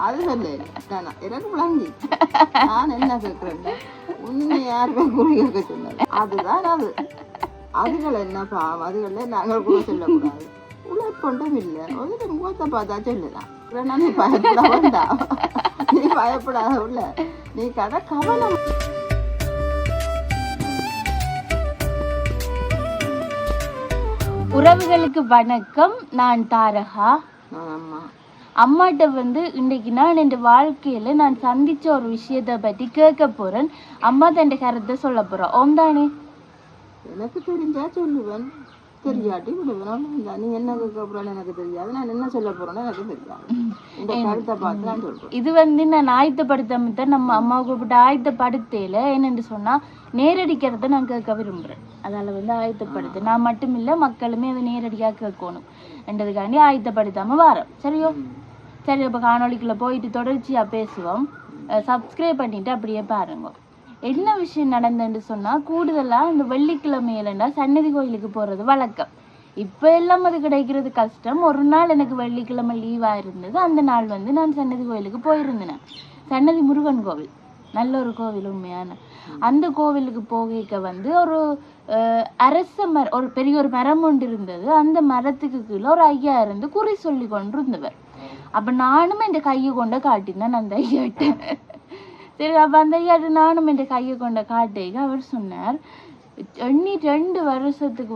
அது சொல்ல எனக்கு விளங்கி நான் என்ன கேட்கிறேன், உன்னை யாருமே குறி கேட்க சொன்னது அதுதான். அதுகள் என்ன பாவம், அதுகள நாங்கள் கூட சொல்லக்கூடாது. உழைப்பொன்றும் இல்லை, ஒரு முகத்தை பார்த்தா சொல்லலாம். நீ பயப்பட வேண்டாம், நீ பயப்படாத உள்ள நீ கதை கவனம். உறவுகளுக்கு வணக்கம். நான் தாரகா. அம்மா அம்மாட்ட இன்றைக்கு நான் என் வாழ்க்கையில நான் சந்திச்ச ஒரு விஷயத்தை பற்றி கேட்க போறேன். அம்மா தன் கருத்தை சொல்ல போறோம். ஓந்தானே எனக்கு தெரிஞ்சா சொல்லுவேன், தெரியாட்டி விடுவேன். நீ என்ன கேட்க போறேன்னு எனக்கு தெரியாது, நான் என்ன சொல்ல போறேன்னு எனக்கு தெரியாது. இந்த கருத்தை பார்த்து நான் சொல்றேன். இது நான் ஆயத்தப்படுத்த நம்ம அம்மாவை கூப்பிட்டு ஆயத்தப்படுத்தல என்னென்று சொன்னா நேரடிக்கிறத நான் கேட்க விரும்புறேன். அதால ஆயத்தப்படுத்து நான் மட்டும் இல்லை, மக்களுமே அதை நேரடியாக கேட்கணும் என்றதுக்காண்டி ஆயத்தப்படுத்தாம வாரோம். சரியோ? சரி, இப்போ காணொலிக்குள்ள போயிட்டு தொடர்ச்சியா பேசுவோம். சப்ஸ்கிரைப் பண்ணிட்டு அப்படியே பாருங்க. என்ன விஷயம் நடந்ததுன்னு சொன்னா, கூடுதலா இந்த வெள்ளிக்கிழமையிலன்னா சன்னதி கோயிலுக்கு போறது வழக்கம். இப்ப எல்லாம் அது கிடைக்கிறது கஷ்டம். ஒரு நாள் எனக்கு வெள்ளிக்கிழமை லீவா இருந்தது. அந்த நாள் நான் சன்னதி கோயிலுக்கு போயிருந்தேன். சன்னதி முருகன் கோவில், நல்ல ஒரு கோவில், உண்மையான. அந்த கோவிலுக்கு போகைக்க ஒரு அரச மரம், ஒரு பெரிய ஒரு மரம் ஒன்று இருந்தது. அந்த மரத்துக்கு கீழே ஒரு ஐயா இருந்து குறி சொல்லி கொண்டு இருந்தவர். அப்ப நானும் என் கையை கொண்ட காட்டினேன் அந்த ஐயாட்ட. சரி, அப்ப அந்த ஐயாட்ட நானும் என் கையை கொண்ட காட்டிக்க அவர் சொன்னார், 2 வருஷத்துக்கு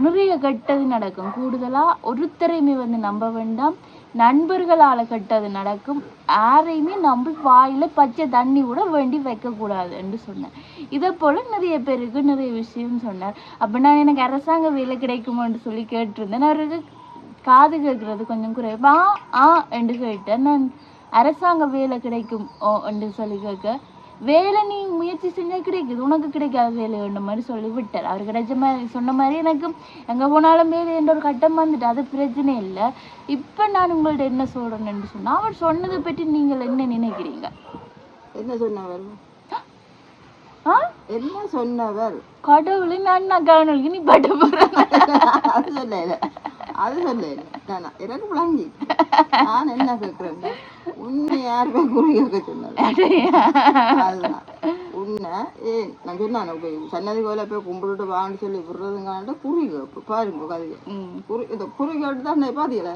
நிறைய கெட்டது நடக்கும். கூடுதலா ஒருத்தரையுமே நம்ப வேண்டாம், நண்பர்களால கெட்டது நடக்கும். யாரையுமே நம்ப வாயில பச்சை தண்ணி கூட வேண்டி வைக்க கூடாது என்று சொன்னார். இதை போல நிறைய பேருக்கு நிறைய விஷயம் சொன்னார். அப்ப நான் எனக்கு அரசாங்க வேலை கிடைக்குமோன்னு சொல்லி கேட்டிருந்தேன். அவருக்கு காது கேட்கறது கொஞ்சம் குறைவா என்று கேட்டேன். நான் அரசாங்க வேலை கிடைக்கும் என்று சொல்லி கேட்க, வேலை நீ முயற்சி செஞ்சா கிடைக்குது, உனக்கு கிடைக்காத வேலை வேண்ட மாதிரி சொல்லி விட்டார். அவர் கிடைச்ச மாதிரி சொன்ன மாதிரி எனக்கு எங்க போனாலும் வேலை என்ற ஒரு கட்டம் வந்துட்டு, அது பிரச்சனை இல்லை. இப்ப நான் உங்கள்ட்ட என்ன சொல்றேன்னு சொன்னா, அவர் சொன்னதை பற்றி நீங்கள் என்ன நினைக்கிறீங்க? என்ன சொன்னவர்? என்ன சொன்னவர்? கடவுளை நான் காணொலிக்கு நீ பாட்ட போறேன். அது சொல்ல எனக்கு விளங்கி நான் என்ன கேட்கிறேன், உன்னை யாருமே குறி கேட்க சொன்னது அதுதான். உன்னை நான் சொன்னான், சன்னதி கோயில போய் கும்பிட்டுட்டு வான்னு சொல்லி விடுறதுங்காண்டு குறி கேட்பு பாருங்க. கதையை இந்த குறி கேட்டு தான் பாத்தீங்கள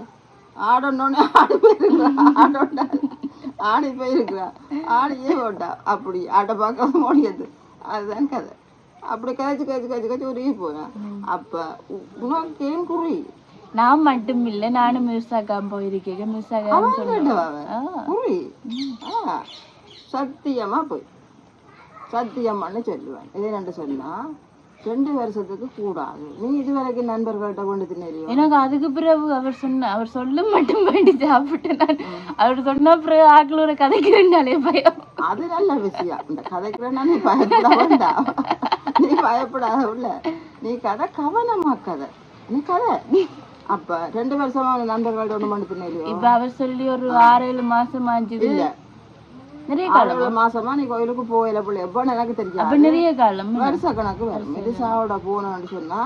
ஆடனோடனே ஆடி போயிருக்கிறா, ஆடி போயிருக்கிறா, ஆடியே போட்டா அப்படி ஆட்ட பார்க்க முடியாது. அதுதான் கதை. அப்படி கதைச்சு உருகி போறேன். அப்ப உனக்கு ஏன் குறி? நான் மட்டும் இல்ல, நானும் மிர்சாக்காம் போயிருக்கேன். மிர்சாக்காம் குறி சத்தியமா போய் சத்தியம்மான்னு சொல்லுவேன். இதே நண்டு சொன்னா 2 வருஷத்துக்கு கூடாது. நீ இதுவரைக்கும் நண்பர்கள்ட்ட கொண்டு தின்னுறியோ? எனக்கு அதுக்கு பிறகு அவர் சொல்ல மட்டும் வேண்டி சாப்பிட்டேன். நான் அவர் சொன்ன பிறகு ஆக்களோட கதைக்கிறேன்னாலே பயம். அது நல்ல விஷயம். இந்த கதைக்கிறேன்னா நீ பயப்பட வேண்டாம், நீ பயப்படாத உள்ள நீ கதை கவனமா கதை, நீ கதை. அப்ப 2 வருஷமா நண்பர்கள்ட்ட ஒண்ணு மணி தின்னுறியோ? இப்ப அவர் சொல்லி ஒரு 6-7 மாசம் ஆச்சு. இல்ல, நிறைய காலம் மாசமா நீ கோயிலுக்கு போயில பிள்ளை எப்ப எனக்கு தெரியாது. நிறைய காலம் வருஷ கணக்கு வரும். மிதிசாவோட போனோன்னு சொன்னா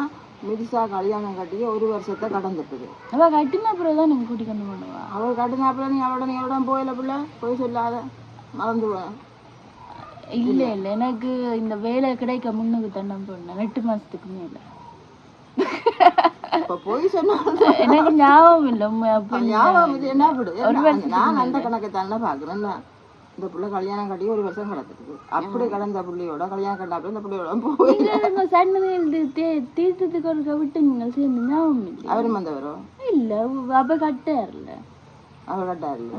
மிதிசா கல்யாணம் கட்டி 1 வருஷத்தை கடந்துட்டுது. அவ கட்டின அப்புறம்தான் நீங்க கூட்டி கொண்டு போனவா? அவள் கட்டின அப்புறம் நீ அவளோட போயில பிள்ளை போய் சொல்லாத, மறந்துவேன். இல்ல எனக்கு இந்த வேலை கிடைக்க முன்னுக்கு தண்டம் போனேன் 8 மாசத்துக்கு மேல. போய் சொன்னா எனக்கு ஞாபகம் இல்ல. ஞாபகம் இது என்ன விடு, நான் அந்த கணக்கு தானே பாக்குறேன். இந்த பிள்ளை கல்யாணம் கட்டி 1 வருஷம் கிடக்குது. அப்படி கடந்த பிள்ளையோட கல்யாணம் கட்டாப்புல இந்த பிள்ளையோட போய் சன்னதியில் தீர்த்தத்துக்கு ஒரு விட்டு நீங்கள் சேர்ந்து ஞாபகம் இல்லை. அவரும் வந்தவரோ? இல்ல, அவ கட்டாருல. அவர் கட்டாருல?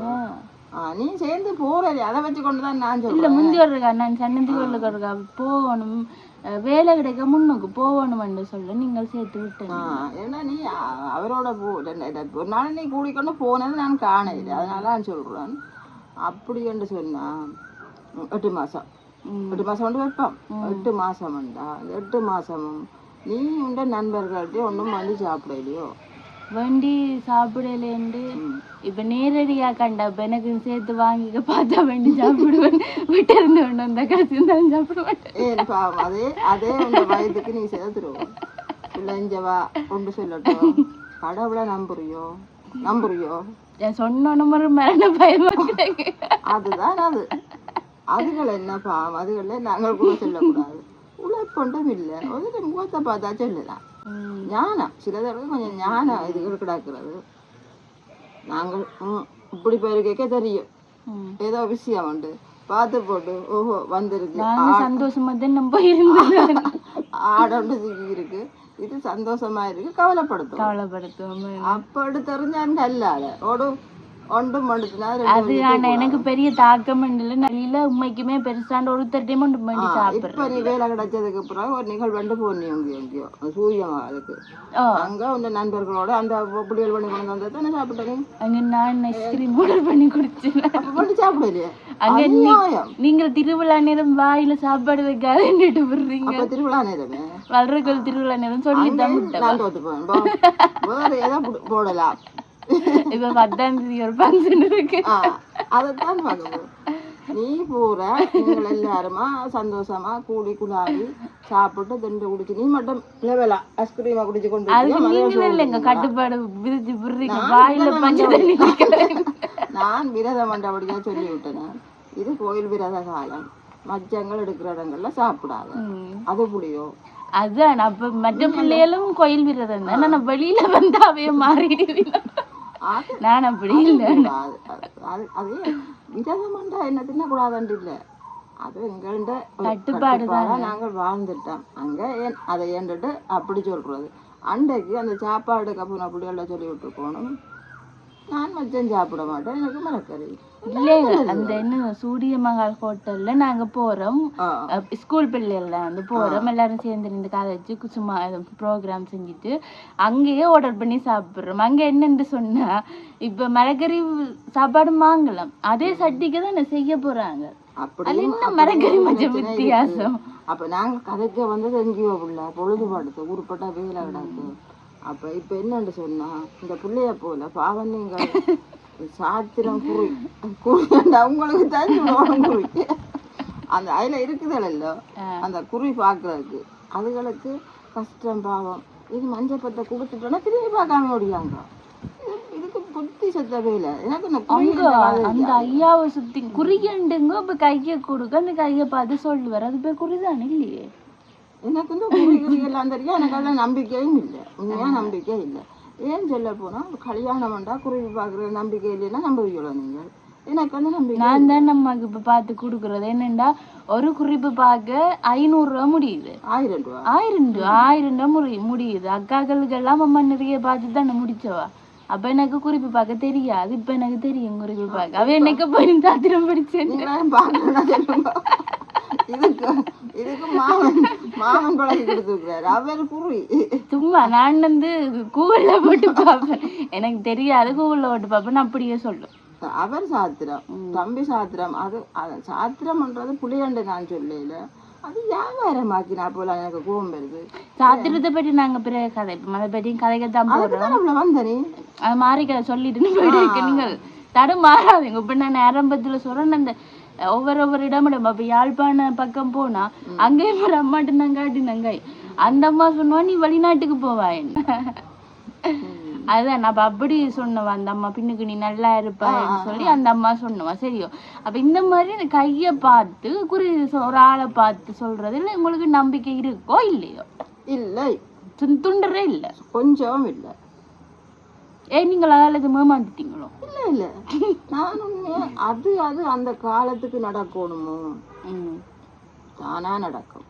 நீ சேர்ந்து போறாரு, அதை வச்சு கொண்டுதான் நான் சொல்றேன். இல்ல, முந்தி இருக்கா நான் சன்னதி கோயிலுக்கு இருக்கா போகணும், வேலை கிடைக்க முன்னுக்கு போகணும்னு சொல்ல நீங்கள் சேர்த்து விட்டேன். ஏன்னா நீ அவரோட ஒரு நாள் நீ கூடிக்கொண்டு போனது நான் காணல, அதனால நான் சொல்றேன். அப்படி என்று சொன்னா 8 மாசம் கொண்டு வைப்போம். 8 மாசம் வேண்டா, 8 மாசமும் நீ உண்ட நண்பர்கள்ட்ட ஒன்றும் வந்து சாப்பிடலையோ? வண்டி சாப்பிடலேண்டு இப்ப நேரடியா கண்டா எனக்கு சேர்த்து வாங்கிக்க பார்த்தா வண்டி சாப்பிடுவேன். விட்டு இருந்து ஒண்ணு அந்த கடைசி இருந்தாலும் சாப்பிடுவேன். அதே உங்க வயதுக்கு நீ சேர்த்துருவோம். பிள்ளைஞ்சவா ஒன்று சொல்லட்டும், கடவுளை நம்புறியோ? நம்புறியோ? சொன்னோன்னு ஒரு மரண பயமா கிடைக்கு. அதுதான் அது. அதுகள் என்ன பாவம், அதுகள நாங்கள் கூட சொல்லக்கூடாது. உழைப்பொன்றும் இல்லை, ஒரு முகத்தை பார்த்தா சொல்லலாம். ஞானம் சிலதற்கு கொஞ்சம் ஞானம் இதுகள் கிடக்கிறது. நாங்கள் இப்படி பேரு கேட்க தெரியும் ஏதோ விஷயம் உண்டு பார்த்து போட்டு ஓஹோ வந்திருக்கு சந்தோஷமா தான் நம்ம இருந்தோம். ஆடொண்டு இருக்கு, இது சந்தோஷமா இருக்கு, கவலைப்படுத்தும். அப்படி தெரிஞ்சான் அல்லாத ஓடு ஒன்றும் அது ஆனா எனக்கு பெரிய தாக்கம் நல்ல உண்மைக்குமே பெருசாண்ட ஒருத்தர் டைம் ஒன்று பண்ணி சாப்பிடுறேன். இப்ப நீ வேலை கிடைச்சதுக்கு பிறகு ஒரு நிகழ்வு போனீங்க எங்கேயோ சூரியமாவுக்கு அங்க உங்க நண்பர்களோட அந்த புடியல் பண்ணி கொண்டு வந்தா தானே சாப்பிட்டேன். அங்க நான் ஐஸ்கிரீம் ஆர்டர் பண்ணி குடிச்சேன். பண்ணி சாப்பிடலையே. அங்க நீங்க திருவிழா நேரம் வாயில சாப்பாடு வைக்காதுன்னு விடுறீங்க. திருவிழா நேரமே வளர்கள் திருவிழா நேரம் சொல்லி தான் நான் தோத்து போவேன். வேற ஏதாவது போடலாம். இப்ப 10ஆம் தேதி ஒரு ஃபங்க்ஷன் இருக்கு, அதைத்தான் பார்க்கணும். நீ போற நீங்கள் எல்லாருமா சந்தோஷமா கூடி குழாவி சாப்பிட்டு திண்டு குடிச்சு நீ மட்டும் லெவலா ஐஸ்கிரீமா குடிச்சு கொண்டு கட்டுப்பாடு விதிச்சு விடுறீங்க. வாயில பஞ்ச தண்ணி நான் விரதம் மண்டபடியா சொல்லி விட்டேன். இது கோயில் விரத காலம், மச்சங்கள் எடுக்கிற இடங்கள்ல சாப்பிடாது. அது புளியோ அதான் அப்ப மற்ற பிள்ளைகளும் கோயில் விரதம் தான். நான் வெளியில வந்தாவே மாறிடுவேன். நான் அப்படி இல்லை. அது விரதம்ண்டா என்ன தின்னக்கூடாதுன்னு இல்லை, அது எங்கள்ட கட்டுப்பாடுதான். நாங்கள் வாழ்ந்துட்டோம் அங்க. அதை ஏண்டுட்டு அப்படி சொல்றது. அண்டைக்கு அந்த சாப்பாடு கப்பு அப்படியெல்லாம் சொல்லி விட்டு போகணும். நான் மச்சம் சாப்பிட மாட்டேன், எனக்கு மரக்கறி இல்லைங்க. அந்த என்ன சூரிய மகால் ஹோட்டல்ல நாங்க போறோம், ஸ்கூல் பிள்ளைகள்ல வந்து போறோம், எல்லாரும் சேர்ந்து நின்று காலேஜ் சும்மா ப்ரோக்ராம் செஞ்சுட்டு அங்கேயே ஆர்டர் பண்ணி சாப்பிடுறோம். அங்க என்னன்னு சொன்னா இப்ப மரக்கறி சாப்பாடு வாங்கலாம், அதே சட்டிக்கு தான் என்ன செய்ய போறாங்க. அது என்ன மரக்கறி மச்சம் வித்தியாசம். அப்ப நாங்க கதைக்க வந்தது எங்கேயோ உள்ள பொழுதுபாடுத்து உருப்பட்டா வேலை கிடாது. அப்ப இப்ப என்னன்னு சொன்னா இந்த பிள்ளைய போல பாவம் நீங்க சாத்திரம் குறி அவங்களுக்கு தான் குறி அந்த அதுல இருக்குதல்ல அந்த குறி பாக்குறதுக்கு அதுகளுக்கு கஷ்டம் பாவம். இது மஞ்சப்பத்தை கொடுத்துட்டோன்னா திரும்பி பார்க்காம ஓடியாங்க. இதுக்கு புத்தி சத்தவே இல்லை எனக்கு. அந்த ஐயாவை சுத்தி குறிகண்டுங்க இப்ப கைய கொடுக்க அந்த கைய பார்த்து சொல்லுவார், அது போய் குறிதானே இல்லையே. எனக்கு வந்து குறிகள்லாம் தெரியும், எனக்கு அதெல்லாம் நம்பிக்கையும் இல்லை, உண்மையா நம்பிக்கை இல்லை. ஏன் சொல்ல போனா கல்யாணம் வேண்டா குருவி பாக்குற நம்பிக்கை இல்லைன்னா நம்புவீங்களோ நீங்கள்? எனக்கு வந்து நம்பிக்கை. நான் தான் நமக்கு இப்ப பார்த்து கொடுக்குறது என்னண்டா ஒரு குறிப்பு பார்க்க 500 ரூபா முடியுது, 1000 ரூபா 1000 ரூபா முடியுது. அக்காக்களுக்கு எல்லாம் அம்மா நிறைய பார்த்து தானே முடிச்சவா. அப்ப எனக்கு குறிப்பு பார்க்க தெரியாது, இப்ப எனக்கு தெரியும் குறிப்பு பார்க்க. அவ எனக்கு போய் தாத்திரம் படிச்சேன். இதுக்கு மாமன் பழகி கொடுத்துருக்காரு அவர் குறி. சும்மா நான் வந்து கூகுள்ல போட்டு பார்ப்பேன், எனக்கு தெரியாது கூகுள்ல போட்டு பார்ப்பேன், அப்படியே சொல்லும். அவர் சாத்திரம் தம்பி சாத்திரம். அது சாத்திரம்ன்றது புளியண்டு நான் சொல்லல, அது வியாபாரமாக்கினா போல எனக்கு கோபம் வருது. சாத்திரத்தை பற்றி நாங்க பிறகு கதை அதை பற்றி கதைக்கத்தான் போறோம். வந்தனி அது மாறி கதை சொல்லிட்டு போயிட்டு நீங்கள் தடம் மாறாதீங்க. இப்ப நான் ஆரம்பத்துல சொல்றேன், அந்த ஒவ்வொரு இடமிடம் அப்ப யாழ்ப்பாண பக்கம் போனா அங்கேயும் ஒரு அம்மாட்டு நான் காட்டினங்கை. அந்த அம்மா சொன்னா நீ வெளிநாட்டுக்கு போவாயன்னு. அதுதான் நான் அப்படி சொன்னவா, அந்த அம்மா பின்னுக்கு நீ நல்லா இருப்பான்னு சொல்லி அந்த அம்மா சொன்னவா. சரியோ அப்ப இந்த மாதிரி அந்த கைய பார்த்து ஒரு ஆளை பார்த்து சொல்றது இல்லை உங்களுக்கு நம்பிக்கை இருக்கோ இல்லையோ? இல்லை, துண்டுறே இல்லை, கொஞ்சம் இல்லை. நீங்கள் அதால மேமாந்துட்டீங்களோ? இல்லை இல்லை, நான் உண்மையா அது அந்த காலத்துக்கு நடக்கணுமோ தானா நடக்கும்.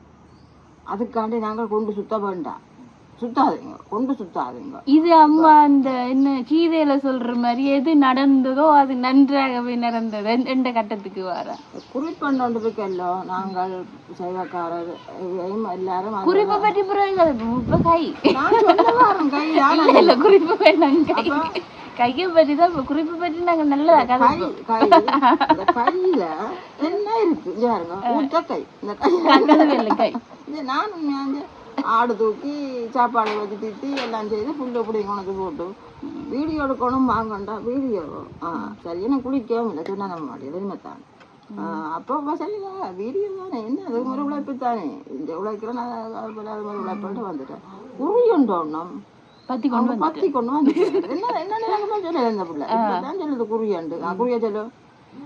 அதுக்காண்டி நாங்கள் கொண்டு சுத்த வேண்டாம், சுத்தாதீங்க, கொண்டு சுத்தாதீங்க. இது அம்மா அந்த என்ன கீதையில சொல்ற மாதிரி எது நடந்ததோ அது நன்றாகவே நடந்தது எந்த கட்டத்துக்கு வர குறிப்பண்ணு இருக்கല്ലോ. நாங்கள் சைவக்காரர் எல்லாரும் குறிப்பை பற்றி குறிப்பு கையை பற்றி தான் குறிப்பு பற்றி நாங்க நல்லதா கையில என்ன இருக்கு கை இந்த கை நான் ஆடு தூக்கி சாப்பாடு வச்சு திட்டி எல்லாம் செய்து புல்லு பிடி கொண்டு போட்டு வீடியோ எடுக்கணும் வாங்கண்டா வீடியோ. சரி எனக்கு குளிக்கவும் இல்லை சொன்னா நம்ம மாட்டேன் வெறுமைத்தான். அப்போ சரிங்களா வீடியோ தானே என்ன அது மாதிரி உழைப்பு தானே இந்த உழைக்கிறேன் உழைப்பிட்டு வந்துட்டேன். குறியுண்டோன்னம் பத்தி கொண்டு வந்து பத்தி கொண்டு வந்து என்ன என்ன சொல்லல இந்த பிள்ளை இப்பதான் சொல்லுது குறியாண்டு குறியா சொல்லு.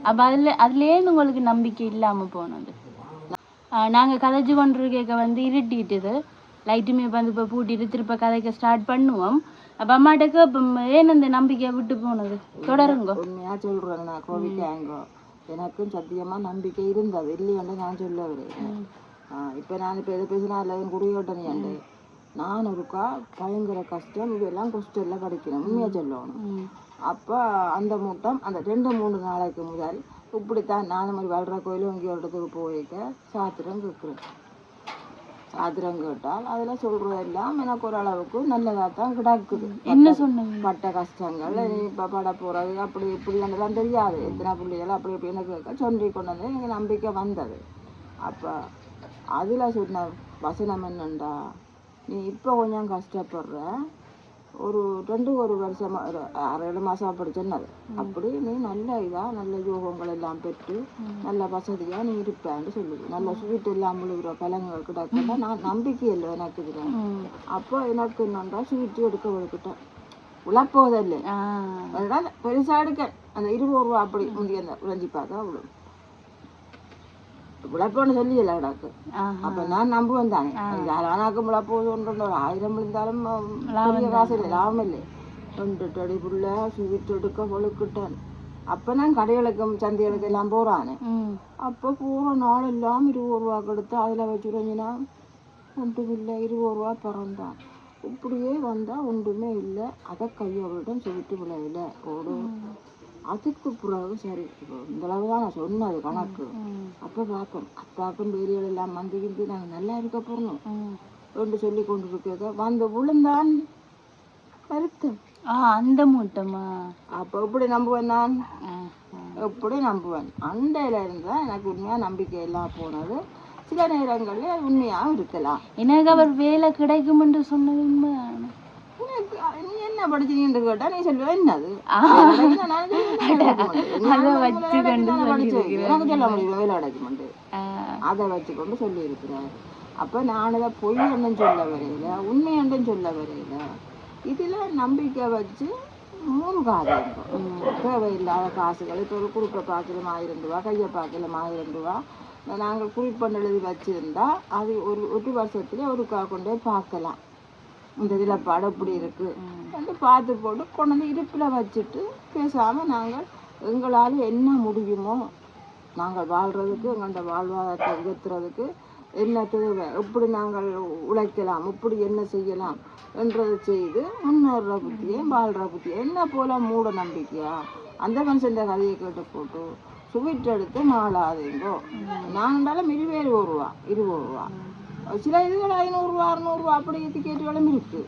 அப்ப அதுலயே உங்களுக்கு நம்பிக்கை இல்லாம போனது. நாங்க கதைச்சு கொண்டு கேட்க வந்து இருட்டிட்டுது லைட்டுமே வந்து இப்போ பூட்டிட்டு திருப்ப கதைக்க ஸ்டார்ட் பண்ணுவோம். அப்ப அம்மாட்டுக்கு இப்போ ஏன் இந்த நம்பிக்கையை விட்டு போனது தொடருங்க. உண்மையா சொல்றேன் நான் கோவிக்காங்கோ எனக்கும் சத்தியமா நம்பிக்கை இருந்தது இல்லையாண்டு நான் சொல்ல வரேன். இப்ப நான் இப்ப எதை பேசினா எல்லாரும் குறியோட்டனையாண்டு நான் ஒருக்கா பயங்கர கஷ்டம் இதெல்லாம் கொஸ்டெல்லாம் படிக்கிறேன் உண்மையா சொல்லணும். அப்போ அந்த மூட்டம் அந்த 2-3 நாளைக்கு முதல் இப்படித்தான் நானும் மாதிரி வளர்ற கோயிலும் இங்கே ஒரு இடத்துக்கு போயிக்க சாத்திரம் கேட்குறேன். சாத்திரம் கேட்டால் அதில் சொல்கிறதெல்லாம் எனக்கு ஓரளவுக்கு நல்லதாக தான் கிடக்குது. என்ன சொன்னீங்க? பட்ட கஷ்டங்கள் இப்போ பட போகிறது அப்படி இப்படின்றதான் தெரியாது எத்தனை பிள்ளைகள் அப்படி இப்படின்னு கேட்க சொல்லி கொண்டு வந்து எனக்கு நம்பிக்கை வந்தது. அப்போ அதில் சொன்ன வசனம் என்னண்டா, நீ இப்போ கொஞ்சம் கஷ்டப்படுற ஒரு 2 வருஷமா 6-7 மாதம் அப்படி சொன்னது. அப்படி நீ நல்ல இதாக நல்ல யோகங்கள் எல்லாம் பெற்று நல்ல வசதியாக நீ இருப்பேன்னு சொல்லுது. நல்ல ஸ்வீட் எல்லாம் முழுகிற பழங்கள் கிடக்குன்னா நான் நம்பிக்கை இல்லை எனக்கு இதில். அப்போ எனக்கு என்னண்டா ஸ்வீட்டு எடுக்க விழுக்கிட்டேன் உழப்போதில்லை பெருசாக எடுக்க அந்த 20 ரூபா அப்படி முந்தைய அந்த உழைஞ்சி பார்க்க அவ்வளோ முளைப்போன்னு சொல்லி இல்லை கிடக்கு. அப்ப நான் நம்புவேன் தானே யாரானாக்கு முளைப்போது 1000 இருந்தாலும் பெரிய காசு இல்லை லாபம் இல்லை. 2 அடி புள்ள ஸ்வீட் எடுக்க பொழுக்கிட்டேன். அப்ப நான் கடைகளுக்கும் சந்தைகளுக்கு எல்லாம் போறானே. அப்ப போற நாள் எல்லாம் 20 ரூபா கொடுத்து அதுல வச்சுருந்தீங்கன்னா ஒன்றும் இல்லை 20 ரூபா பிறந்தான். இப்படியே வந்தா ஒன்றுமே இல்லை. அதை கையோட சொல்லிட்டு விளையில ஓடு. அதுக்கு பிறகு சரி இப்போ இந்த அளவு தான் நான் சொன்னது கணக்கு. அப்போ பார்ப்போம் அப்பாவுக்கும் பெரியகள் எல்லாம் வந்து நாங்கள் நல்லா இருக்க போறோம் என்று சொல்லி கொண்டு இருக்கிறத வந்து விழுந்தான் கருத்தம் அந்த மூட்டமா. அப்போ எப்படி நம்புவேன் நான் எப்படி நம்புவேன். அண்டையில இருந்தா எனக்கு உண்மையா நம்பிக்கை எல்லாம் போனது. சில நேரங்கள்ல உண்மையாகவும் இருக்கலாம். எனக்கு அவர் வேலை கிடைக்கும் என்று சொன்னது உண்மை. நீ என்ன படிச்சீங்கன்னு கேட்டா நீ சொல்லுவ என்னது எனக்கு சொல்ல முடியும் வேலை கிடைக்குமெண்டு அதை வச்சுக்கொண்டு சொல்லி இருக்கிறேன். அப்ப நான் இதை பொய் எண்ணம் சொல்ல வரையில உண்மை எண்ணம் சொல்ல வரையில இதுல நம்பிக்கை வச்சு 3 காரியம் தேவையில்லாத காசுகள் இப்போ ஒரு குறிப்பை பார்க்கலும் 1000 ரூபா கையை பார்க்கலும் 1000 ரூபா நாங்கள் குறிப்பெண் எழுதி வச்சிருந்தா அது ஒரு வருஷத்துல ஒரு கொண்டே பார்க்கலாம் இந்த இதில் படம் இப்படி இருக்கு வந்து பார்த்து போட்டு கொண்டு வந்து இடுப்பில் வச்சுட்டு பேசாமல் நாங்கள் எங்களால் என்ன முடியுமோ நாங்கள் வாழ்கிறதுக்கு எங்கள்ட வாழ்வாதாரத்தை உயர்த்துறதுக்கு என்ன தேவை எப்படி நாங்கள் உழைக்கலாம் எப்படி என்ன செய்யலாம் என்றதை செய்து முன்னேற புத்தியே வாழ்கிற புத்தியே என்ன போல மூட நம்பிக்கையா அந்த மனுஷன் கதையை கேட்டு போட்டு ஸ்வீட் எடுத்து மாளாதீங்கோ. நான் இருந்தாலும் 20 ரூபா 20 ரூபா சில இதுகள் 500 ரூபா 600 ரூபா அப்படி டிக்கெட்டுகளும் இருக்கு.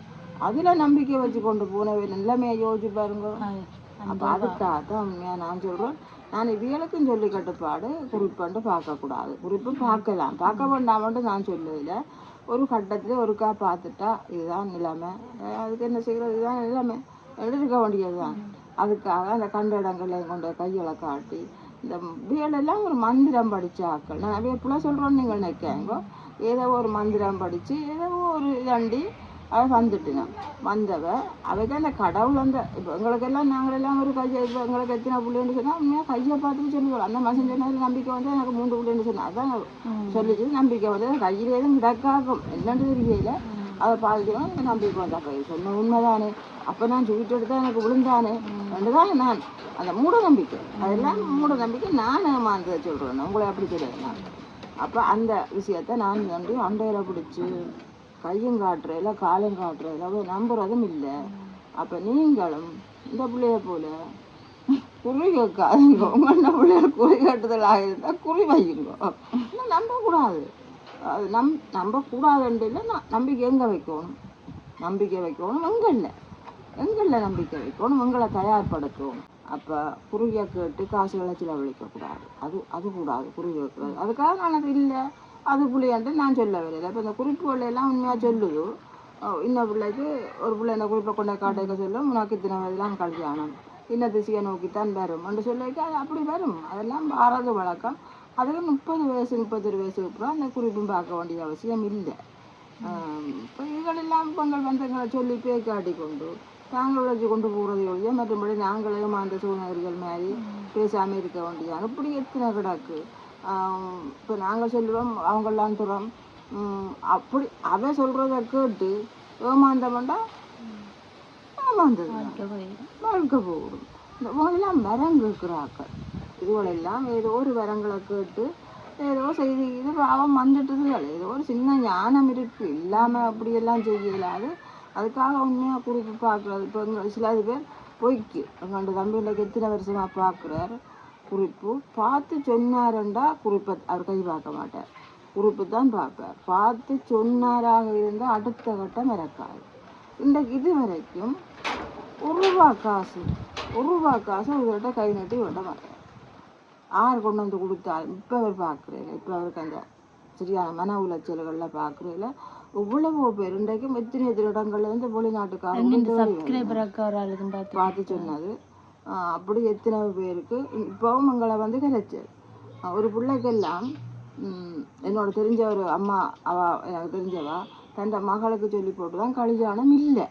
அதுல நம்பிக்கை வச்சு கொண்டு போனவே எல்லாமே யோசிச்சு பாருங்க. அப்ப அதுக்காக தான் உண்மையா நான் சொல்றேன். நான் இவங்களுக்கும் சொல்லி கட்டுப்பாடு குறிப்பண்டு பார்க்கக்கூடாது. குறிப்பு பார்க்கலாம் பார்க்க வேண்டாமட்டு நான் சொல்லதில்ல. ஒரு கட்டத்துல ஒருக்கா பார்த்துட்டா இதுதான் நிலைமை அதுக்கு என்ன செய்யறது இதுதான் நிலைமை எடுக்க வேண்டியதுதான். அதுக்காக அந்த கண்ட இடங்களையும் கொண்டு கைகளை காட்டி இந்த வியலெல்லாம் ஒரு மந்திரம் படிச்ச ஆக்கள் நான் அப்படியே புள்ள சொல்றோன்னு நீங்கள் நினைக்காங்க. ஏதோ ஒரு மந்திரம் படிச்சு ஏதோ ஒரு இதாண்டி அவ வந்துட்டுங்க வந்தவ அவைக்கு அந்த கடவுள் அந்த இப்போ எங்களுக்கெல்லாம் நாங்களெல்லாம் ஒரு கையை இப்போ எங்களுக்கு எத்தனை பிள்ளைன்னு சொன்னால் உண்மையாக கையை பார்த்துட்டு சொல்லுவோம். அந்த மாதம் சொன்னது நம்பிக்கை வந்து எனக்கு 3 பிள்ளைன்னு சொன்னேன். அதான் சொல்லிச்சு நம்பிக்கை வந்து கையில் எதுவும் கிடக்காகும் என்னன்னு தெரியல அதை பார்த்துக்கணும் எனக்கு நம்பிக்கை வந்தா கை சொன்ன உண்மைதானே. அப்போ நான் சொல்லிட்டு எடுத்தா எனக்கு விழுந்தானே ரெண்டுதான் நான் அந்த மூட நம்பிக்கை அதெல்லாம் மூட நம்பிக்கை நான் ஏமாந்ததை சொல்கிறேன் உங்களை அப்படி தெரியாது நான். அப்போ அந்த விஷயத்த நான் வந்து அண்டையில் பிடிச்சி கையும் காட்டுறதில்ல காலும் காட்டுறதில்ல அவ்வளோ நம்புறதும் இல்லை. அப்போ நீங்களும் இந்த பிள்ளைய போல குறி கேட்காதுங்க. உங்கள பிள்ளைகள் குறி கட்டுதல் ஆகிருந்தால் குறி வையுங்க. ஆனால் நம்பக்கூடாது அது நம்பக்கூடாதுன்ட்டு இல்லை. நம்பிக்கை எங்கே வைக்கணும் நம்பிக்கை வைக்கணும் எங்களில் நம்பிக்கை வைக்கணும் எங்களை தயார்படுத்தணும். அப்போ குறுகிய கேட்டு காசுகளை செலவழிக்கக்கூடாது. அது கூடாது குறி கேட்கக்கூடாது. அதுக்காக நான் அது இல்லை அது புள்ளியான்ட்டு நான் சொல்ல வரல. இப்போ இந்த குறிப்புகள் எல்லாம் உண்மையாக சொல்லுது. இன்னும் பிள்ளைக்கு ஒரு பிள்ளை இந்த குறிப்பை கொண்ட காட்டுக்க சொல்லும் உனக்கு இத்தனை வயதுலாம் கல்யாணம் இன்ன திசையை நோக்கித்தான் வரும் என்று சொல்லிக்க அது அப்படி வரும். அதெல்லாம் வாரது வழக்கம். அதுக்கு 30 வயசு 31 வயசுக்கு அப்புறம் அந்த குறிப்பும் பார்க்க வேண்டிய அவசியம் இல்லை. இப்போ இதுகளெல்லாம் பொங்கல் பந்தங்களை சொல்லி பேக்காட்டி கொண்டு தாங்கள் உழைச்சி கொண்டு போகிறது ஒழிய மற்றபடி நாங்களும் அந்த சூழ்நிலைகள் மாதிரி பேசாமல் இருக்க வேண்டியது இப்படி எத்தனை கிடக்கு. இப்போ நாங்கள் சொல்லுவோம் அவங்கெல்லாம் சொல்கிறோம் அப்படி அவ சொல்கிறத கேட்டு ஏமாந்தவன்டா ஏமாந்தது வாழ்க்கை போகும். இந்த இவங்களெல்லாம் வரம் கேட்குறாக்கள். இதுகளெல்லாம் ஏதோ ஒரு வரங்களை கேட்டு ஏதோ செய்தி இது அவன் வந்துட்டுதுகள். ஏதோ ஒரு சின்ன ஞானம் இருக்குது இல்லாமல் அப்படியெல்லாம் செய்யலாது. அதுக்காக உண்மையாக குறிப்பு பார்க்குறது. இப்போ சிலது பேர் பொய்க்கு எங்கள்ட தம்பி இன்றைக்கு எத்தனை வருஷமாக பார்க்குறாரு. குறிப்பு பார்த்து சொன்னாருண்டா குறிப்பை அவர் கை பார்க்க மாட்டார், குறிப்பு தான் பார்ப்பார். பார்த்து சொன்னாராக இருந்தால் அடுத்த கட்டம் இறக்காது. இன்றைக்கு இது வரைக்கும் ஒரு ரூபா காசு ஒரு கிட்ட கை நட்டி விட மாட்டார். ஆறு கொண்டு வந்து கொடுத்தாலும் இப்போ அவர் பார்க்குறேன். இப்போ அவருக்கு அந்த சரியான மன உளைச்சல்களில் பார்க்குறதில்ல. இவ்வளவோ பேர் இன்றைக்கும் எத்தனை இடங்கள்ல இருந்து வெளிநாட்டுக்காரங்க பார்த்து சொன்னது. அப்படி எத்தனை பேருக்கு இப்போவும் எங்களை வந்து கிடைச்சது. ஒரு பிள்ளைக்கெல்லாம் என்னோட தெரிஞ்ச ஒரு அம்மா எனக்கு தெரிஞ்சவா தன் மகளுக்கு சொல்லி போட்டு தான் கல்யாணம் இல்லை.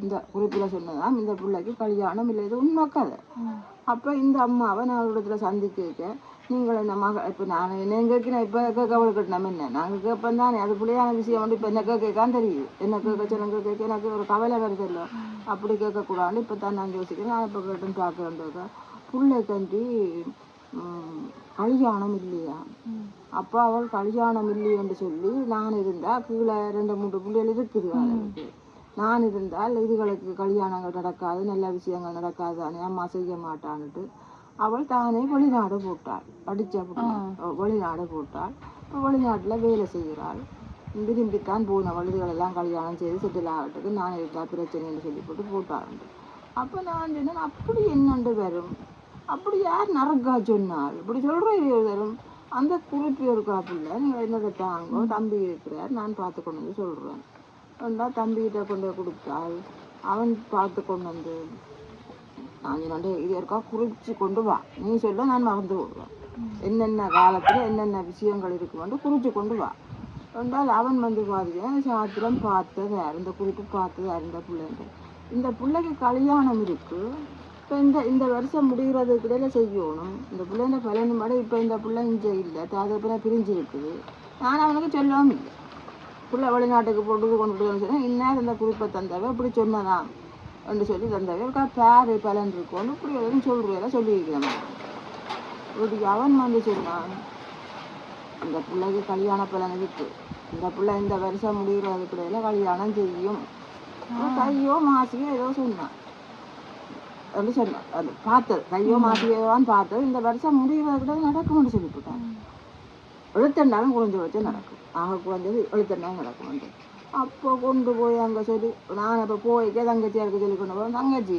இந்த குறிப்பில் சொன்னதான் இந்த பிள்ளைக்கு கல்யாணம் இல்லை. இது உண்மை கதை. அப்போ இந்த அம்மாவை நான் ஒரு இடத்துல சந்திக்க நீங்கள் இந்த மகள் இப்போ நான் என்ன கேட்கிறேன். இப்போ கேட்க அவளுக்கு நம்ம என்ன நாங்கள் கேட்பேன் தானே. அது பிள்ளையான விஷயம் வந்து இப்போ என்ன கேட்கான்னு தெரியுது. என்ன கேட்க சொன்ன கேட்க எனக்கு ஒரு கவலை வருது இல்லை. அப்படி கேட்கக்கூடாது. இப்போ தான் நான் யோசிக்கிறேன். நான் இப்போ கேட்டுன்னு பார்க்குறேன். பிள்ளை கண்டி கல்யாணம் இல்லையா. அப்போ அவள் கல்யாணம் இல்லையென்று சொல்லி நான் இருந்தால் கீழே 2-3 பிள்ளைகள் இருக்குது. அவளுக்கு நான் இருந்தால் இதுகளுக்கு கல்யாணங்கள் நடக்காது, நல்ல விஷயங்கள் நடக்காது தானே, அம்மா செய்ய மாட்டான்ட்டு அவள் தானே வெளிநாடு போட்டாள். படித்த வெளிநாடு போட்டாள். இப்போ வெளிநாட்டில் வேலை செய்கிறாள். விரும்பித்தான் போனவள். இதுகளெல்லாம் கல்யாணம் செய்து செட்டில் ஆகட்டுக்கு நான் இருக்கா பிரச்சனைன்னு சொல்லி போட்டாள். அப்போ நான் சொன்னேன் அப்படி என்னண்டு வரும். அப்படி யார் நரக்கா சொன்னாள். இப்படி சொல்கிறேன். அந்த குறிப்பு இருக்கா பிள்ளை நீங்கள் என்னதை தாங்கோ தம்பி இருக்கிறார் நான் பார்த்து கொண்டு வந்து சொல்கிறேன். வந்தா தம்பிகிட்ட கொண்டு கொடுத்தாள். அவன் பார்த்து கொண்டு வந்து நான் சொன்னே இது இருக்கா குறிச்சு கொண்டு வா, நீ சொல்ல நான் மறந்து விடுவேன். என்னென்ன காலத்தில் என்னென்ன விஷயங்கள் இருக்குமென்று குறிச்சு கொண்டு வா என்றால் அவன் வந்து பார்த்தீங்கன்னா சாத்திரம் பார்த்தது யார் இந்த குறிப்பு பார்த்தது யார் இந்த பிள்ளைங்க. இந்த பிள்ளைக்கு கல்யாணம் இருக்குது. இப்போ இந்த வருஷம் முடிகிறதுக்கு இடையில செய்யணும். இந்த பிள்ளைங்க பலனும் மாட இப்போ இந்த பிள்ளை இங்கே இல்லை, அதுக்கப்புறம் பிரிஞ்சு இருக்குது. நான் அவனுக்கு சொல்லவும் இல்லை. பிள்ளை வெளிநாட்டுக்கு போட்டு கொண்டுட்டு சொன்னேன். இந்நேரம் இந்த குறிப்பை தந்தவ இப்படி சொன்னதான் என்று சொல்லி தந்தவ பேர் பலன் இருக்கணும் இப்படி எதுவும் சொல்கிறதெல்லாம் சொல்லியிருக்கிறேன். இப்படி அவன் வந்து சொன்னான் இந்த பிள்ளைக்கு கல்யாண பலன் இருக்கு. இந்த பிள்ளை இந்த வருஷம் முடிகிறதுக்கு இடையில கல்யாணம் செய்யும். கையோ மாசியோ ஏதோ சொன்னான் அப்படி சொன்னான். அது பார்த்தது கையோ மாசியோவான்னு பார்த்தது. இந்த வருஷம் முடிகிறதுக்கிட்ட நடக்கும்னு சொல்லிவிட்டான். எழுத்தண்டாலும் குறைஞ்ச வச்சு நடக்கும். ஆக குறைஞ்சது எழுத்தண்டாலும் நடக்கும். அப்போ கொண்டு போய் அங்கே சொல்லி நான் இப்போ போய்க்கே தங்கச்சியாருக்கு சொல்லி கொண்டு போவேன். தங்கச்சி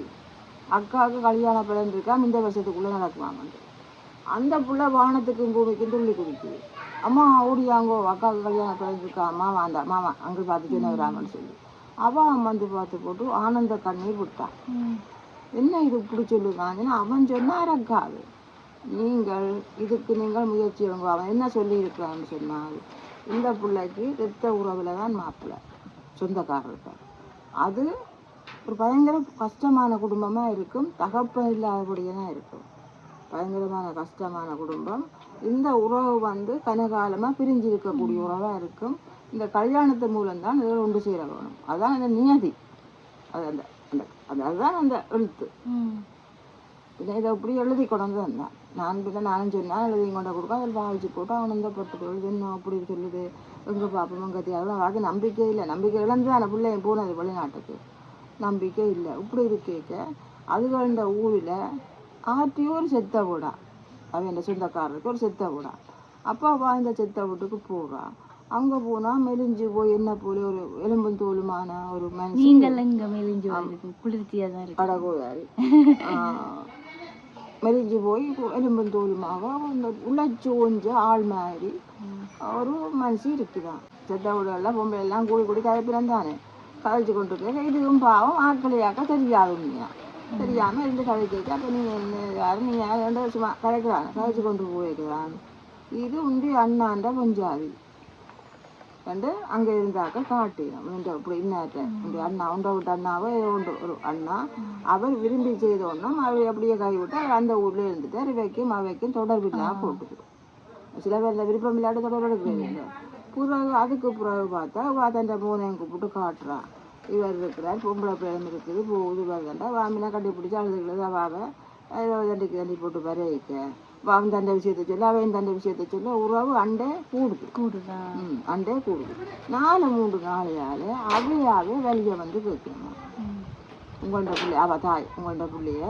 அக்காவுக்கு கல்யாண பலன் இருக்கா இந்த வருஷத்துக்குள்ளே நடக்குமாமன்ட்டு. அந்த பிள்ளை வானத்துக்கும் பூமிக்கும் துள்ளி குடிக்குது. அம்மா ஓடியாங்கோ அக்காவுக்கு கல்யாண பலன் இருக்கா மாமா அந்த மாமா அங்கே பார்த்து சொன்னவராமன்னு சொல்லி அவன் வந்து பார்த்து போட்டு ஆனந்த கண்ணீர் விட்டான். என்ன இது இப்படி சொல்லுதாங்கன்னா அவன் சொன்னார் அக்காது நீங்கள் இதுக்கு நீங்கள் முயற்சி எடுங்க. அவன் என்ன சொல்லியிருக்கிறான்னு சொன்னால் இந்த பிள்ளைக்கு ரத்த உறவில் தான் மாப்பிள்ளை சொந்தக்காரர்கள். அது ஒரு பயங்கர கஷ்டமான குடும்பமாக இருக்கும். தகப்பன் இல்லாதபடியே தான் இருக்கும். பயங்கரமான கஷ்டமான குடும்பம். இந்த உறவு வந்து கனகாலமாக பிரிஞ்சு இருக்கக்கூடிய உறவாக இருக்கும். இந்த கல்யாணத்து மூலம்தான் இதில் ஒன்று சேர வேணும். அதுதான் அந்த நியதி. அது அந்த அதுதான் அந்த எழுத்து. பின்ன இதை இப்படி எழுதி கொண்டு வந்தான். நான் பின்ன நானும் சொன்னால் எழுதி கொண்டு கொடுக்க அதில் பாவிச்சு போட்டு அவன் இந்த பட்டு எழுது இன்னும் அப்படி சொல்லுது எங்கே பார்ப்போம் எங்கே தெரியாது. அது நம்பிக்கை இல்லை. நம்பிக்கை இழந்து அந்த பிள்ளை போனது வெளிநாட்டுக்கு. நம்பிக்கை இல்லை. இப்படி இருக்கேக்க அதுகள ஊரில் ஆற்றியும் ஒரு செத்த வீடா அவன் சொந்தக்காரருக்கு ஒரு செத்த வீடா. அப்பா வாழ்ந்த செத்த வீட்டுக்கு போகிறான். அங்கே போனால் மெலிஞ்சு போய் என்ன போல ஒரு எலும்பும் தோலுமான ஒரு மனுஷன் கடகோதாரி மெலிஞ்சு போய் எலும்பும் தோலுமாக அந்த உழைச்சி கொஞ்ச ஆள் மாதிரி ஒரு மனுஷி இருக்குதான். செத்த வீடெல்லாம் பொம்பளை எல்லாம் கூடி கூடி கதைப்பிடம் தானே கதைச்சு கொண்டு இருக்க. இதுவும் பாவம் ஆட்களையாக்க தெரியாது. உண்மையா தெரியாமல் இருந்து கதை கேட்க அப்போ நீங்கள் என்ன யாரும் நீங்கள் 2 வருஷமா கதைக்கிறாங்க கதைச்சு கொண்டு போயிருக்கிறான். இது உண்டு அண்ணாண்ட பஞ்சாதி கண்டு அங்கே இருந்தாக்க காட்டினோம் இப்படி இன்னாட்ட அண்ணா உண்டை விட்ட அண்ணாவை உண்டு ஒரு அண்ணா அவர் விரும்பி செய்தோன்னா அவர் அப்படியே கைவிட்டு அவர் அந்த ஊர்ல இருந்துட்டு அவைக்கும் அவைக்கும் தொடர்பில்லாம போட்டுக்கிறோம். சில பேர் இந்த விருப்பம் இல்லாத தொடர்பு எடுக்கிறீங்க. பிறகு அதுக்கு பிறகு பார்த்தா தண்டை பூனையும் கூப்பிட்டு காட்டுறான். இவர் இருக்கிறார், பொம்பளை பிள்ளைங்க இருக்குது, போகுது வருதுண்டா வாமினா கட்டி பிடிச்சி அழுதுகிறது அவாவை தண்டி போட்டு வரைக்க அவன் தண்டை விஷயத்தை சொல்லி அவன் தண்டை விஷயத்தை சொல்லி உறவு அண்டே கூடுதான். அண்டே கூடுது. 4-3 நாளையால் அவையாவே வெளியே வந்து கேட்கணும். உங்கள்ட பிள்ளை அவ தாய் உங்கள்ட பிள்ளைய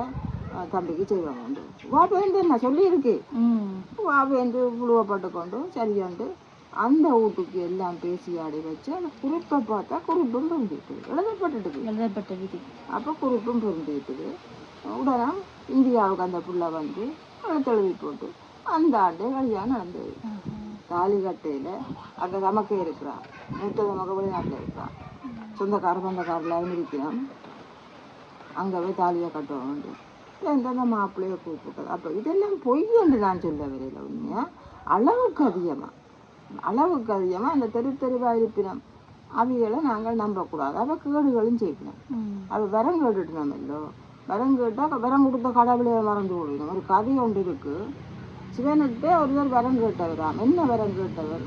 தம்பிக்கு செய்வாங்க உண்டு. வாப்பேந்து என்ன சொல்லியிருக்கு. வாப்பேந்து புழுவப்பட்டு கொண்டு சரியாண்டு அந்த வீட்டுக்கு எல்லாம் பேசி ஆடி வச்சு அந்த குறிப்பை பார்த்தா குறிப்பும் பொருந்திட்டுது. எழுதப்பட்டது. அப்போ குறிப்பும் பொருந்திட்டுது. உடனே இந்தியாவுக்கு அந்த புள்ள வந்து எழுத்தெழுதி போட்டு அந்த ஆண்டே கல்யாணம் நடந்தது. தாலி கட்டையில் அங்கே தமக்கே இருக்கிறான், மூத்த தமக்க வெளிநாட்டில் இருக்கிறான், சொந்தக்காரெல்லாம் இருக்கிறான். அங்கே போய் தாலியை கட்டுவோம் உண்டு. அந்த மாப்பிள்ளையை கூப்பிட்டது. அப்போ இதெல்லாம் பொய் என்று நான் சொல்ல வரையில் உண்மையா அளவுக்கு அதிகமாக அந்த தெருவாக இருப்பினோம் அவைகளை நாங்கள் நம்பக்கூடாது. அவ கேடுகளும் செய்யணும். அவ வரம் கேட்டுட்டு நம்ம இல்லோ வரம் கேட்டால் வரம் கொடுத்த கடவுளையை மறந்து விடணும். ஒரு கதை ஒன்று இருக்கு. சிவன்கிட்ட ஒருவர் வரம் கேட்டவராம். என்ன வரம் கேட்டவர்?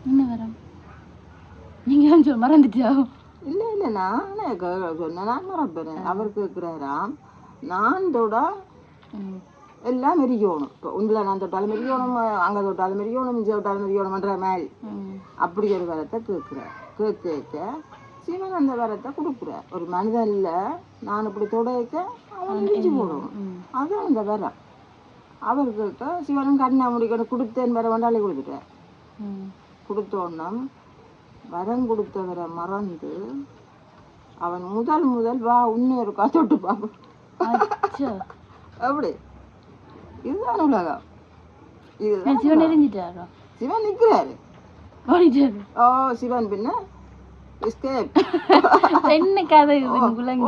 என்ன வரம்? நீங்க மறந்துட்டியா? இல்லை நான் சொன்னேன், நான் மறப்பேன். அவர் கேட்கிறாராம், நான் தொட எல்லாம் மெரிக்கணும். இப்போ உண்டில் நான் தொட்டாலும் மெரிக்கணும், அங்கே தொட்டாலும் மெரிக்கணும், இஞ்சி தொட்டாலும் மெரிக்கணும்ன்ற மாதிரி அப்படி ஒரு வரத்தை கேட்குறார். கேட்க சிவன் அந்த வரத்தை கொடுக்குறார். ஒரு மனிதன் இல்லை, நான் இப்படி தொடைக்க அவன் இஞ்சி போடணும். அதுதான் அந்த வரம். அவர் கேட்க சிவனும் கண்ணா முடிக்கணும் கொடுத்தேன் வர வண்டாலே கொடுத்துட்டார். கொடுத்தோன்னா வரம் கொடுத்தவரை மறந்து அவன் முதல் வா இன்னும் இருக்கா தொட்டு பார்ப்போம். அப்படி இதுதான் உலகம். இதுதான் சிவன் நிற்கிறாரு. ஓ சிவன் பின்ன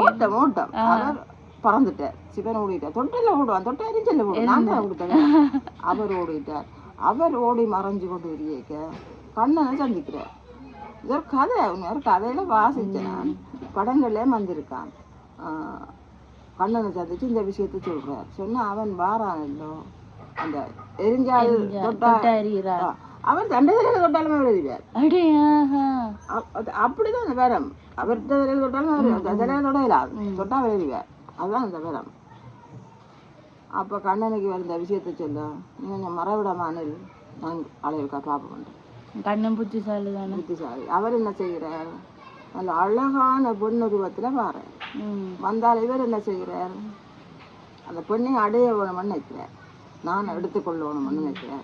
ஓட்டம் அவர் பறந்துட்டார். சிவன் ஓடிட்டார். தொட்டில ஓடுவான், தொட்டை எரிஞ்சல்ல ஓடுவான். நான் தான் கொடுத்தேன். அவர் ஓடிட்டார். அவர் ஓடி மறைஞ்சு கொண்டு இருக்க கண்ணனை சந்திக்கிறார். இது ஒரு கதை. ஒரு கதையில வாசிச்சேன் நான். படங்கள்ல வந்திருக்கான். கண்ணனை சந்திச்சு இந்த விஷயத்த சொல்றார். சொன்னா அவன் வாரானோ அந்த எரிஞ்சால் தொட்டா அவன் தண்டதிரையில தொட்டாலுமே எழுதுவார். அப்படிதான் அந்த வரம். அவர் தலையில தொட்டாலும் தொடையிலாது தொட்டா எழுதுவார். அதுதான் அந்த வரம். அப்ப கண்ணனுக்கு வந்த விஷயத்த சொல்ல நீங்க மரவிடமானில் நான் அழைவுக்கா பார்ப்பேன். கண்ணன் புத்திசாலி. அவர் என்ன செய்கிறார்? நல்ல அழகான பெண் உருவத்துல பாரு வந்தால் இவர் என்ன செய்கிறார்? அந்த பெண்ணை அடைய வேணும்னு நினைக்கிறார். நான் எடுத்துக்கொள்ளணும்னு நினைக்கிறேன்.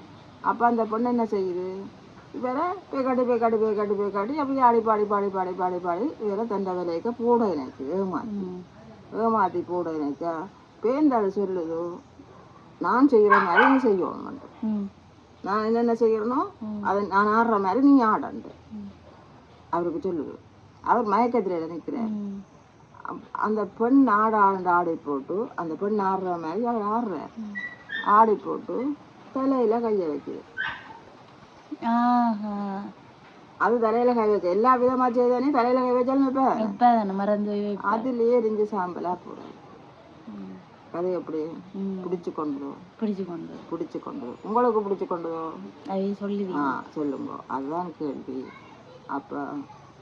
அப்போ அந்த பொண்ணு என்ன செய்யுது? இவரை பேக்காடி அப்படி ஆடி பாடி இவரை தண்டை விலைக்க போட எனக்கு ஏமாத்தி போட எனக்கா பேந்தாள் சொல்லுதோ நான் செய்கிற மாதிரி நீ செய்யணும். நான் என்னென்ன செய்யறனோ அதை நான் ஆடுற மாதிரி நீ ஆடண்டு அவருக்கு சொல்லுது. அவர் மயக்கத்தில் நிற்கிறார். அந்த பெண் ஆடி போட்டு அந்த பெண் ஆடுற மாதிரி அவர் ஆடுறார். ஆடி போட்டு தலையில கைய வைக்குது. அது தலையில கை வைக்க எல்லா விதமா செய்தானே தலையில கை வச்சாலும் அதுலயே எரிஞ்சு சாம்பலா போடுறது. அது எப்படி பிடிச்சு கொண்டு உங்களுக்கு பிடிச்சு கொண்டு சொல்லுங்க. அதுதான் கேள்வி. அப்ப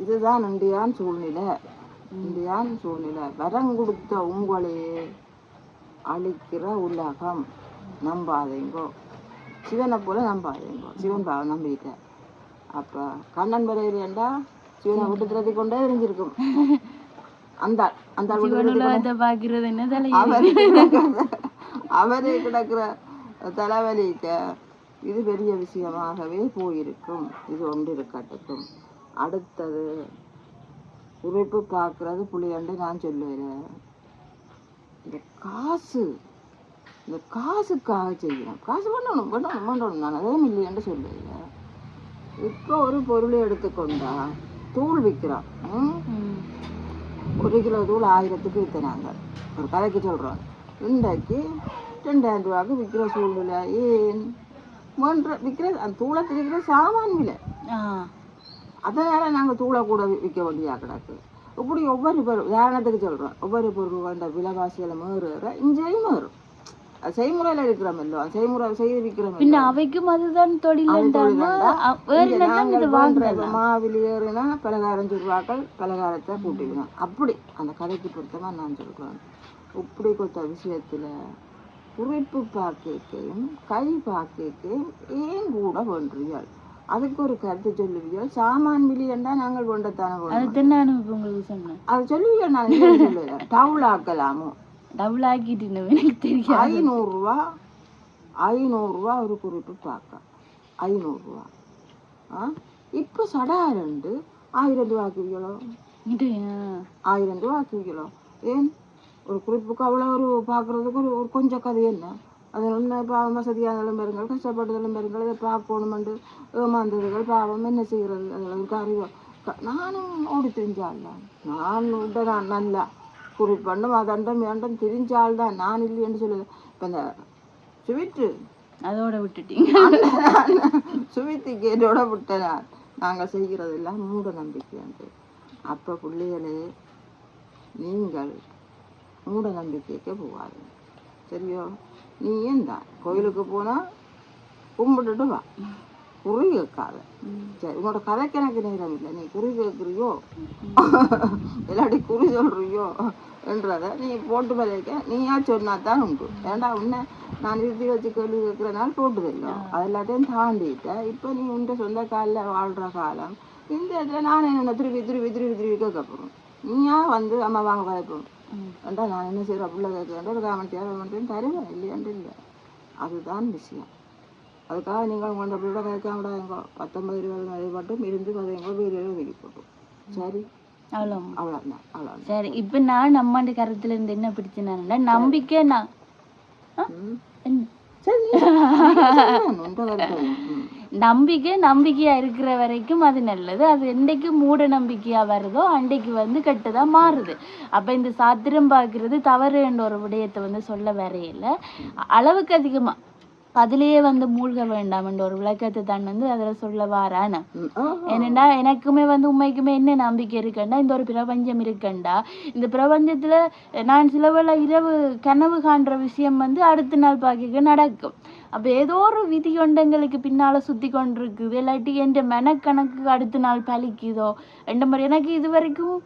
இதுதான் இந்தியான் சூழ்நிலை. வரம் கொடுத்த உங்களையே அழிக்கிற உலகம். நம்பாதீங்கோ, சிவனை போல நம்பாதீங்கோ. சிவன் பாவம் நம்பிட்டேன். அப்ப கண்ணன் வரையிலேண்டா சிவனை விட்டு திரட்டி கொண்டே தெரிஞ்சிருக்கும். அவரே கிடக்குற தலைவலிக்க இது பெரிய விஷயமாகவே போயிருக்கும். இது ஒன்று இருக்கட்டும். அடுத்தது உழைப்பு பார்க்கறது புளியண்டு நான் சொல்லுவேன். இந்த காசுக்காக செய்யணும். காசு பண்ணணும் நான் அதே இல்லையென்று சொல்லுவேன். இப்போ ஒரு பொருளை எடுத்துக்கொண்டா தூள் விற்கிறான். 1 கிலோ தூள் 1000க்கு விற்கிறாங்க. ஒரு கதைக்கு சொல்கிறோம். இன்றைக்கு 2000 ரூபாய்க்கு விற்கிற சூழ்நிலை. ஏன் விற்கிற அந்த தூளை திரிக்கிற சாமான் விலை அதனால நாங்கள் தூளை கூட விற்க வேண்டியா கிடக்கு. இப்படி ஒவ்வொரு பொருள் உதாரணத்துக்கு சொல்கிறோம், ஒவ்வொரு பொருள் அந்த விலைவாசிகளை மேறுற இங்கேயும் மேறும். செய்முறையில் இருக்கிறோமல்லோ, செய்முறை செய்து விற்கிறோம். அவைக்கும் அதுதான் தொழில். மாவில் ஏறுனா பலகாரம் சுருவாக்கள் பலகாரத்தை கூட்டிக்கணும். அப்படி அந்த கதைக்கு பொருத்தமாக நான் சொல்கிறேன். இப்படி கொடுத்த விஷயத்தில் குறிப்பு பார்க்கையும் கை பார்க்கையும் ஏன் கூட வேண்டுறீர்கள்? அதுக்கு ஒரு கருத்து சொல்லுவீர்கள். சாமான் விலையண்டா நாங்கள் வேண்டத்தானே உங்களுக்கு சொன்னேன். அது சொல்லுவீர்கள். நான் சொல்லுவேன் டவுல் ஆக்கலாமோ, டவுல் ஆக்கிட்டு எனக்கு தெரியும். 500 ஒரு குறிப்பு பார்க்க 500. இப்போ சடாரண்டு 1000 ரூபா ஆக்குவீங்களோ? 1000 ரூபா ஆக்குவீங்களோ? ஏன் ஒரு குறிப்புக்கு அவ்வளோ ஒரு பார்க்குறதுக்கு ஒரு கொஞ்சம் கதை என்ன? அது ஒன்று பாவம் வசதியான நிலம்பெருங்கள் கஷ்டப்பட்ட நிலம்பெருங்கள் இதை பார்க்கணுமெண்டு ஏமாந்ததுகள் பாவம் என்ன செய்கிறது? அதில் அறிவு நானும் ஓடி தெரிஞ்சால்ல. நான் விட நான் நல்லா குறிப்பண்டும் அதண்டம் வேண்டம் தெரிஞ்சால் தான் நான் இல்லைன்னு சொல்லுது. இப்போ இந்த சுவிட்டு அதோட விட்டுட்டீங்க. சுவித்துக்கு என்னோட விட்டேன். நாங்கள் செய்கிறது எல்லாம் மூட நம்பிக்கை. அப்போ பிள்ளைகளே, நீங்கள் மூட நம்பிக்கைக்கு போகாது. சரியோ? நீ ஏன் தான் கோயிலுக்கு போனால் கும்பிட்டுட்டு வா, குறி கேட்காத. சரி, உன்னோட கதைக்கு எனக்கு நேரம் இல்லை. நீ குறி கேட்குறியோ இல்லாட்டி குறி சொல்கிறியோ என்றதை நீ போட்டு விளைவிக்க நீயா சொன்னா தான் உண்டு. ஏண்டா உன்னை நான் நிறுத்தி வச்சு கேள்வி கேட்குறனால போட்டுதில்லை. அது எல்லாத்தையும் தாண்டிட்டேன். இப்போ நீ உண்ட சொந்த காலில் வாழ்கிற காலம். இந்த இடத்துல நான் என்ன திருப்பி திருப்பி திருப்பி திருப்பி கேட்க போகிறோம். நீயா வந்து அம்மா வாங்க பயப்போம் ஏண்டா நான் என்ன செய்கிற பிள்ளை கேட்குறேன் ஒரு காமெண்ட்டையும் தருவேன் இல்லையாண்டு இல்லை. அதுதான் விஷயம். அதுக்காக நீங்கள் உங்களோட பிள்ளை கேட்காம விடாங்க. 19-20 வயது மட்டும் இருந்து கதைங்க வேறு ஒதுக்கி போட்டோம். சரி, அவ்வளோதான் அவ்வளோ. சரி, இப்போ நான் அம்மாண்ட கருத்துல இருந்து என்ன பிடிச்சினா நம்பிக்கை. நான் நம்பிக்கையா இருக்கிற வரைக்கும் அது நல்லது. அது என்னைக்கு மூட நம்பிக்கையா வருதோ அன்றைக்கு வந்து கெட்டதா மாறுது. அப்ப இந்த சாத்திரம் பார்க்கறது தவறு என்ற ஒரு விடயத்தை வந்து சொல்ல வரையில அளவுக்கு அதிகமா அதுலயே வந்து மூழ்க வேண்டாம் என்ற ஒரு விளக்கத்தை தான் வந்து அதுல சொல்ல வாரான. ஏனெண்டா எனக்குமே வந்து உண்மைக்குமே என்ன நம்பிக்கை இருக்கண்டா, இந்த ஒரு பிரபஞ்சம் இருக்கண்டா, இந்த பிரபஞ்சத்துல நான் சில வேளை இரவு கனவு காண்ற விஷயம் வந்து அடுத்த நாள் பாக்க நடக்கும். அப்ப ஏதோ ஒரு விதி கொண்டங்களுக்கு பின்னால சுத்தி கொண்டிருக்குது. இல்லாட்டி என் மெனக்கணக்கு அடுத்த நாள் பலிக்குதோ என்ற மாதிரி. எனக்கு இது வரைக்கும்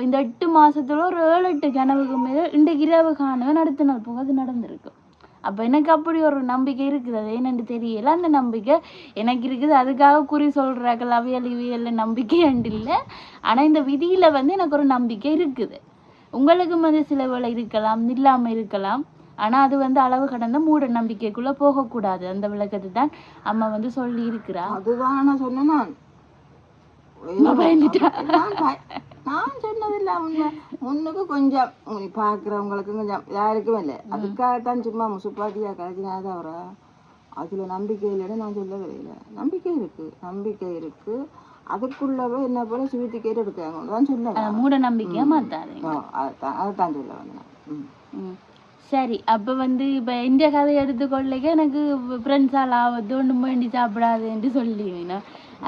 இந்த 8 மாசத்துல ஒரு 7-8 கனவுக்கு மேல இன்றைக்கு இரவு காணுவேன், அடுத்த நாள் போக அது நடந்திருக்கு. அப்ப எனக்கு அப்படி ஒரு நம்பிக்கை இருக்குது. அது என்னன்னு தெரியல, அந்த நம்பிக்கை எனக்கு இருக்குது. அதுக்காக குறி சொல்றார்கள் அவியல் இவியல்ல நம்பிக்கை இல்லை. ஆனா இந்த விதியில வந்து எனக்கு ஒரு நம்பிக்கை இருக்குது. உங்களுக்கும் வந்து சில வேளை இருக்கலாம், இல்லாம இருக்கலாம். ஆனா அது வந்து அளவு கடந்த மூட நம்பிக்கைக்குள்ள போகக்கூடாது. அந்த விளக்கத்தை தான் அம்மா வந்து சொல்லி இருக்கிறா. அதுதான் நான் சொன்னேன். நான் சொன்னதில்லை. முன்னுக்கு கொஞ்சம் பார்க்குறவங்களுக்கு கொஞ்சம் யாருக்கும் இல்லை. அதுக்காகத்தான் சும்மா முசுப்பாத்தியா கழிச்சினாதான் வர. அதுல நம்பிக்கை இல்லைன்னு நான் சொல்லவே இல்லை. நம்பிக்கை இருக்கு. அதுக்குள்ளவே என்ன போல சுவித்து கேட்டு எடுக்காங்க தான் சொல்ல. மூட நம்பிக்கையா மாத்தாது. அதைத்தான் சொல்ல வந்தேன். சரி, அப்ப வந்து இப்ப இந்த கதையை எடுத்துக்கொள்ளைக்க எனக்கு ஃப்ரெண்ட்ஸால் ஆபத்து ஒன்றும் வேண்டி சாப்பிடாதுன்னு சொல்லிவினா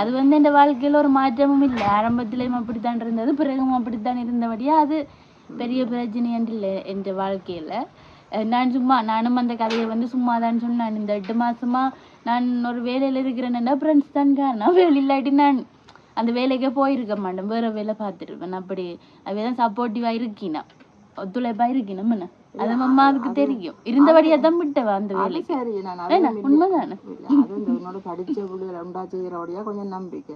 அது வந்து என் வாழ்க்கையில ஒரு மாற்றமும் இல்லை. ஆரம்பத்திலேயும் அப்படித்தான் இருந்தது, பிறகும் அப்படித்தான் இருந்தபடியா அது பெரிய பிரச்சனை என்று இல்லை என் வாழ்க்கையில. நானும் அந்த கதையை வந்து சும்மா தான் சொன்னேன். இந்த 8 மாசமா நான் ஒரு வேலையில இருக்கிறேன்னா ஃப்ரெண்ட்ஸ் தான் காரணம். வேலை இல்லாட்டி நான் அந்த வேலைக்கே போயிருக்க மாட்டேன், வேற வேலை பார்த்துருப்பேன். அப்படி அவைதான் சப்போர்ட்டிவா இருக்கினா, ஒத்துழைப்பா இருக்கினோம். என்ன அது அம்மாவுக்கு தெரியும். இருந்தபடியா தான் விட்டவா அந்த வேலைக்கு. உண்மைதானே? படிச்ச பிள்ளைகளை உண்டா செய்யறபடியா கொஞ்சம் நம்பிக்கை.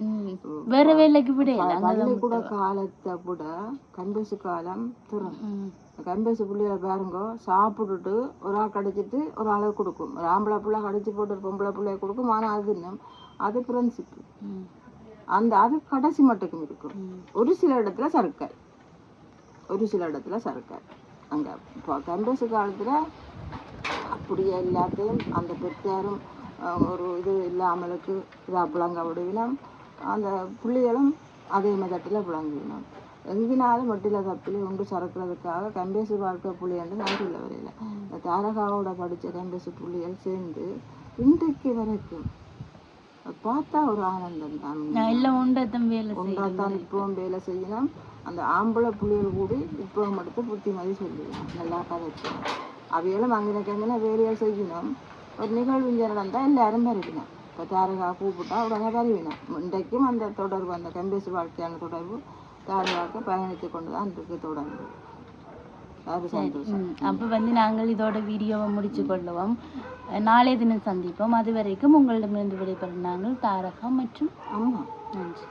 வேற வேலைக்கு விட பள்ளிக்கூட காலத்தை விட கம்பேசு காலம் தரும். கம்பேசு பிள்ளைகளை பாருங்க, சாப்பிட்டுட்டு ஒரு ஆள் கடிச்சிட்டு ஒரு ஆளை கொடுக்கும். ஒரு ஆம்பளை பிள்ளை கடிச்சு போட்டு ஒரு பொம்பளை பிள்ளைய கொடுக்கும். ஆனா அது ஃப்ரெண்ட்ஷிப். அது கடைசி மட்டுக்கும் இருக்கும். ஒரு சில இடத்துல சர்க்கார் அங்கே இப்போ கம்பேசு காலத்தில் அப்படியே எல்லாத்தையும் அந்த பெற்றாரும் ஒரு இது இல்லாமலுக்கு இதாக புழங்க விடுவினோம். அந்த புள்ளிகளும் அதே மெதட்டில் புழங்கினோம். எங்கினாலும் வட்டியில் தப்பிலே உண்டு சறுக்கிறதுக்காக கம்பேசு வாழ்க்கை புள்ளின்னு நான் சொல்ல வரையில. இந்த தாரகாவோட படித்த கம்பேசு புள்ளிகள் சேர்ந்து இன்றைக்கு வரைக்கும் பார்த்தா ஒரு ஆனந்தம் தான். நான் எல்லாம் ஒன்றாத்தான் வேலை ஒன்றாத்தான் இப்பவும் வேலை செய்யணும். அந்த ஆம்பளை புள்ளிகள் கூடி இப்பவும் எடுத்து புத்திமதி சொல்லலாம், நல்லா கதைச்சோம். அவைகளும் அங்கே வேலையாக செய்யணும். ஒரு நிகழ்வு இங்கே நடந்தால் எல்லாரும் பரவினோம். இப்போ தாரகா கூப்பிட்டா உடனே பரவினோம். இன்றைக்கும் அந்த தொடர்பு, அந்த கம்பேசி வாழ்க்கையான தொடர்பு தாரகாக்க பயணித்து கொண்டு தான் இருக்கு தொடர்பு. அது சந்தோஷம். அப்போ வந்து நாங்கள் இதோட வீடியோவை முடிச்சு கொள்ளுவோம். நாளைய தினம் சந்திப்போம். அது வரைக்கும் உங்களிடமிருந்து விடைபெறும் நாங்கள் தாரகா மற்றும் அம்மா. நன்றி.